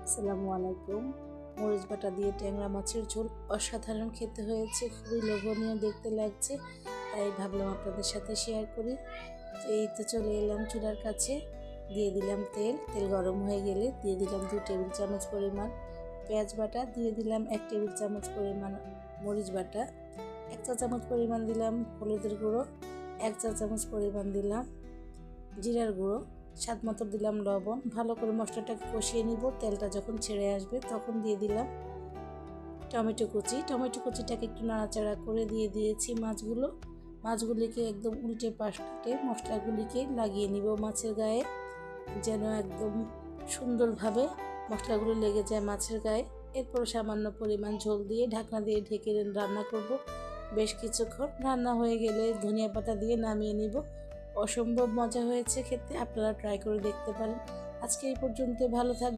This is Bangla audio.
আসসালামু আলাইকুম। মরিচ বাটা দিয়ে ট্যাংরা মাছের ঝোল অসাধারণ খেতে হয়েছে, খুবই লোভনীয় দেখতে লাগছে, তাই ভাবলাম আপনাদের সাথে শেয়ার করি। এই তো চলে এলাম চুলার কাছে, দিয়ে দিলাম তেল গরম হয়ে গেলে দিয়ে দিলাম 2 টেবিল চামচ পরিমাণ পেঁয়াজ বাটা, দিয়ে দিলাম 1 টেবিল চামচ পরিমাণ মরিচ বাটা, 1 চা চামচ পরিমাণ দিলাম হলুদের গুঁড়ো, 1 চা চামচ পরিমাণ দিলাম জিরার গুঁড়ো, স্বাদ মতো দিলাম লবণ। ভালো করে মশলাটাকে কষিয়ে নিব। তেলটা যখন ছেড়ে আসবে তখন দিয়ে দিলাম টমেটো কুচিটাকে একটু নাড়াচাড়া করে দিয়ে দিয়েছি মাছগুলিকে একদম উল্টে পাল্টে মশলাগুলিকে লাগিয়ে নিব মাছের গায়ে, যেন একদম সুন্দরভাবে মশলাগুলো লেগে যায় মাছের গায়ে। এরপর সামান্য পরিমাণ ঝোল দিয়ে ঢাকনা দিয়ে ঢেকে রান্না করব বেশ কিছুক্ষণ। রান্না হয়ে গেলে ধনিয়া পাতা দিয়ে নামিয়ে নিব। অসম্ভব মজা হয়েছে খেতে, আপনারা ট্রাই করে দেখতে পারেন। আজকে এই পর্যন্ত, ভালো থাকবেন।